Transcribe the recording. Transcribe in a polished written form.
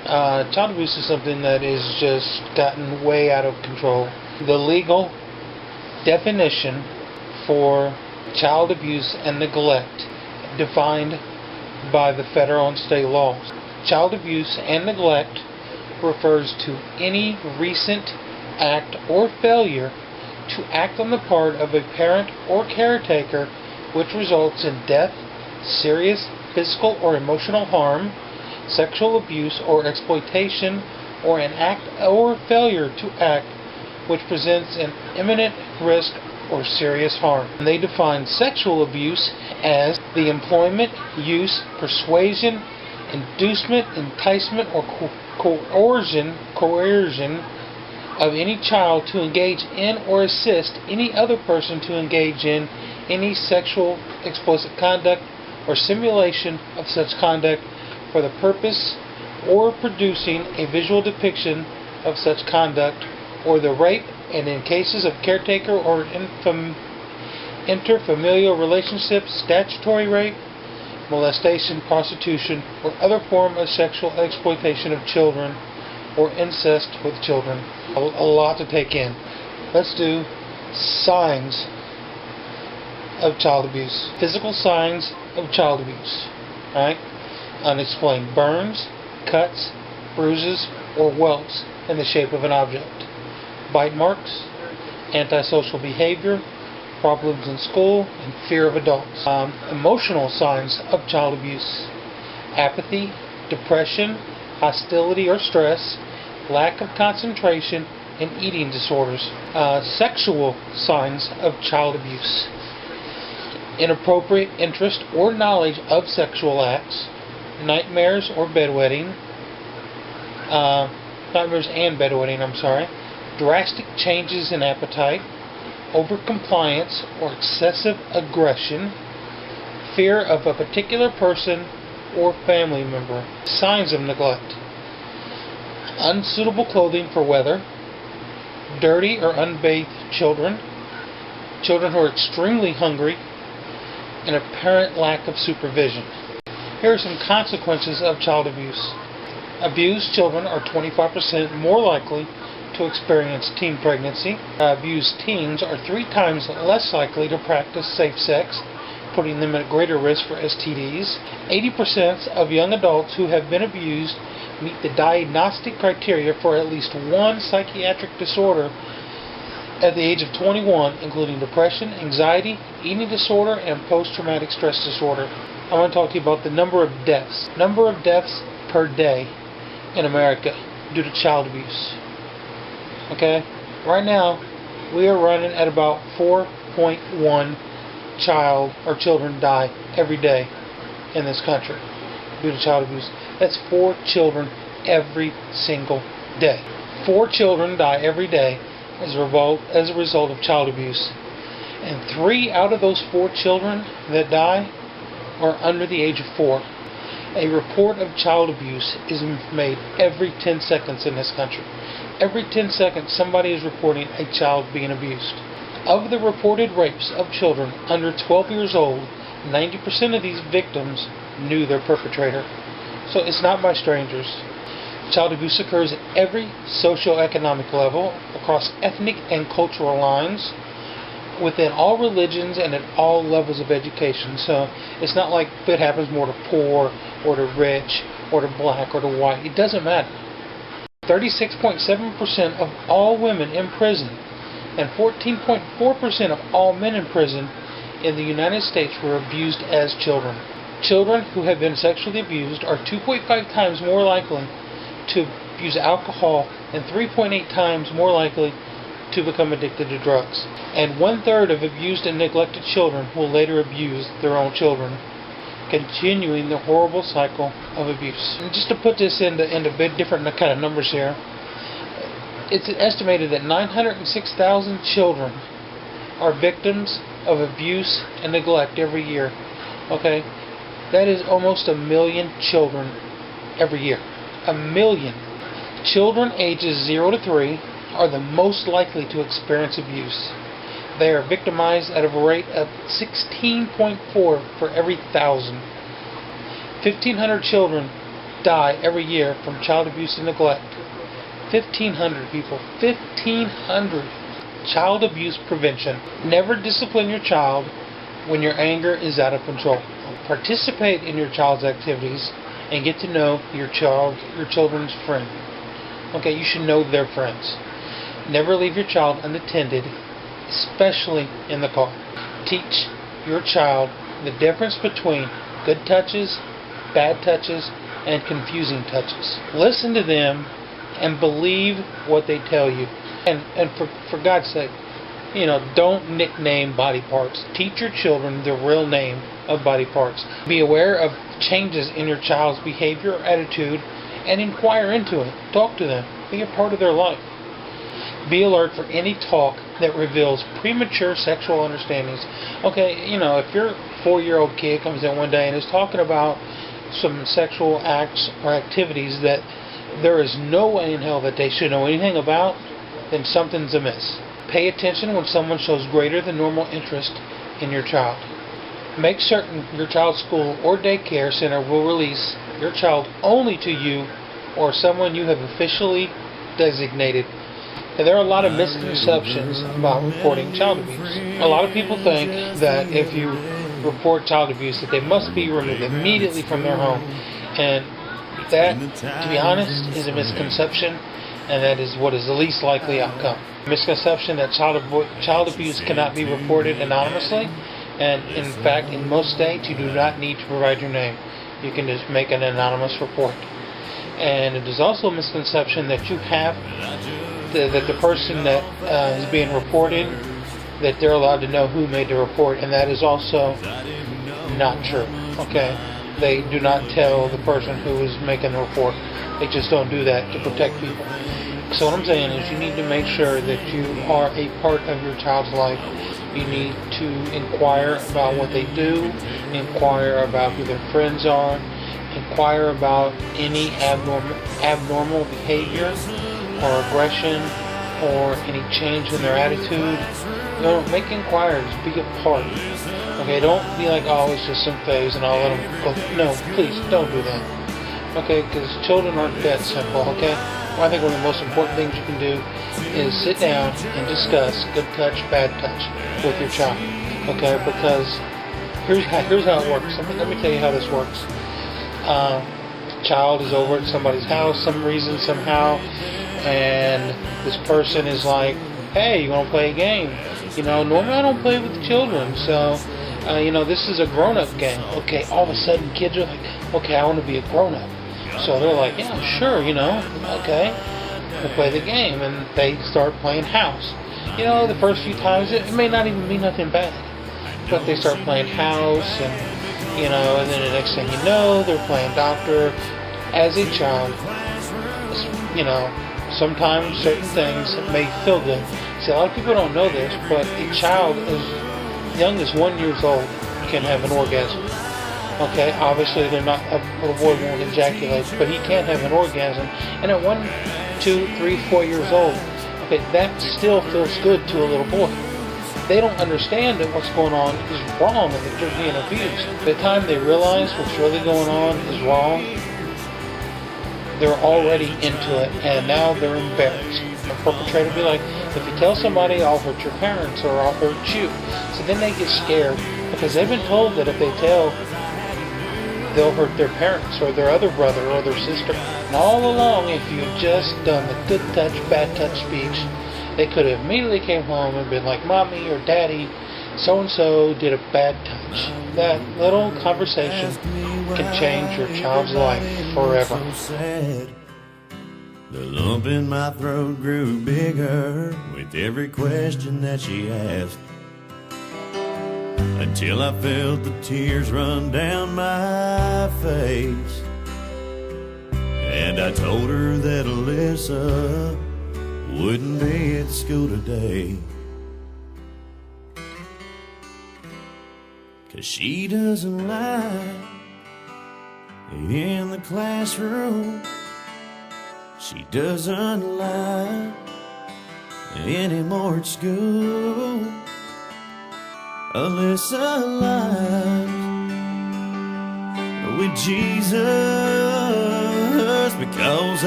Child abuse is something that is just gotten way out of control. The legal definition for child abuse and neglect, defined by the federal and state laws. Child abuse and neglect refers to any recent act or failure to act on the part of a parent or caretaker which results in death, serious physical or emotional harm, sexual abuse or exploitation, or an act or failure to act which presents an imminent risk or serious harm. And they define sexual abuse as the employment, use, persuasion, inducement, enticement, or coercion of any child to engage in or assist any other person to engage in any sexual explicit conduct or simulation of such conduct for the purpose or producing a visual depiction of such conduct, or the rape, and in cases of caretaker or interfamilial relationships, statutory rape, molestation, prostitution, or other form of sexual exploitation of children, or incest with children. A lot to take in. Let's do signs of child abuse. Physical signs of child abuse. Alright? Unexplained burns, cuts, bruises, or welts in the shape of an object. Bite marks, antisocial behavior, problems in school, and fear of adults. Emotional signs of child abuse: apathy, depression, hostility or stress, lack of concentration, and eating disorders. Sexual signs of child abuse: inappropriate interest or knowledge of sexual acts, nightmares and bedwetting, drastic changes in appetite, overcompliance or excessive aggression, fear of a particular person or family member. Signs of neglect: unsuitable clothing for weather, dirty or unbathed children, children who are extremely hungry, and apparent lack of supervision. Here are some consequences of child abuse. Abused children are 25% more likely to experience teen pregnancy. Abused teens are 3 times less likely to practice safe sex, putting them at greater risk for STDs. 80% of young adults who have been abused meet the diagnostic criteria for at least one psychiatric disorder at the age of 21, including depression, anxiety, eating disorder, and post-traumatic stress disorder. I want to talk to you about the number of deaths. Number of deaths per day in America due to child abuse. Okay? Right now, we are running at about 4.1 children die every day in this country due to child abuse. That's 4 children every single day. 4 children die every day as a result of child abuse. And 3 out of those 4 children that die are under the age of 4. A report of child abuse is made every 10 seconds in this country. Every 10 seconds somebody is reporting a child being abused. Of the reported rapes of children under 12 years old, 90% of these victims knew their perpetrator. So it's not by strangers. Child abuse occurs at every socioeconomic level, across ethnic and cultural lines, within all religions, and at all levels of education. So it's not like it happens more to poor, or to rich, or to black, or to white. It doesn't matter. 36.7% of all women in prison and 14.4% of all men in prison in the United States were abused as children. Children who have been sexually abused are 2.5 times more likely to use alcohol and 3.8 times more likely to become addicted to drugs. And 1/3 of abused and neglected children will later abuse their own children, continuing the horrible cycle of abuse. And just to put this into a bit different kind of numbers here, it's estimated that 906,000 children are victims of abuse and neglect every year. Okay? That is almost 1 million children every year. 1 million. Children ages 0 to 3 are the most likely to experience abuse. They are victimized at a rate of 16.4 for every 1,000. 1,500 children die every year from child abuse and neglect. 1,500 people. 1,500. Child abuse prevention. Never discipline your child when your anger is out of control. Participate in your child's activities and get to know your children's friend. Okay, you should know their friends. Never leave your child unattended, especially in the car. Teach your child the difference between good touches, bad touches, and confusing touches. Listen to them and believe what they tell you. And for God's sake, don't nickname body parts. Teach your children the real name of body parts. Be aware of changes in your child's behavior or attitude and inquire into it. Talk to them. Be a part of their life. Be alert for any talk that reveals premature sexual understandings. Okay, if your 4-year-old kid comes in one day and is talking about some sexual acts or activities that there is no way in hell that they should know anything about, then something's amiss. Pay attention when someone shows greater than normal interest in your child. Make certain your child's school or daycare center will release your child only to you or someone you have officially designated. And there are a lot of misconceptions about reporting child abuse. A lot of people think that if you report child abuse that they must be removed immediately from their home. And that, to be honest, is a misconception, and that is what is the least likely outcome. Misconception that child abuse cannot be reported anonymously, and in fact, in most states, you do not need to provide your name. You can just make an anonymous report. And it is also a misconception that you have that the person that is being reported, that they're allowed to know who made the report, and that is also not true. Okay, they do not tell the person who is making the report. They just don't do that to protect people. So what I'm saying is you need to make sure that you are a part of your child's life. You need to inquire about what they do, inquire about who their friends are, inquire about any abnormal behavior or aggression or any change in their attitude. Make inquiries. Be a part. Okay, don't be like, oh, it's just some phase and I'll let them go. No, please, don't do that. Okay, because children aren't that simple, okay? Well, I think one of the most important things you can do is sit down and discuss good touch, bad touch with your child. Okay, because here's how it works. Let me tell you how this works. Child is over at somebody's house, some reason, somehow, and this person is like, hey, you want to play a game? Normally I don't play with the children, so, this is a grown-up game. Okay, all of a sudden kids are like, okay, I want to be a grown-up. So they're like, yeah, sure, okay, we'll play the game, and they start playing house. The first few times, it may not even be nothing bad, but they start playing house, and and then the next thing you know, they're playing doctor. As a child, sometimes certain things may feel good. See, a lot of people don't know this, but a child as young as 1 year old can have an orgasm. Okay, obviously a little boy won't ejaculate, but he can have an orgasm. And at 1, 2, 3, 4 years old, okay, that still feels good to a little boy. They don't understand that what's going on is wrong and that they're being abused. By the time they realize what's really going on is wrong, they're already into it, and now they're embarrassed. The perpetrator will be like, if you tell somebody, I'll hurt your parents or I'll hurt you. So then they get scared because they've been told that if they tell, they'll hurt their parents or their other brother or their sister. And all along, if you had just done the good touch, bad touch speech, they could have immediately came home and been like, Mommy or Daddy, so-and-so did a bad touch. That little conversation can change your child's life forever. The lump in my throat grew bigger with every question that she asked, until I felt the tears run down my face. And I told her that Alyssa wouldn't be at school today, 'cause she doesn't lie in the classroom. She doesn't lie anymore at school. Alyssa lies with Jesus. because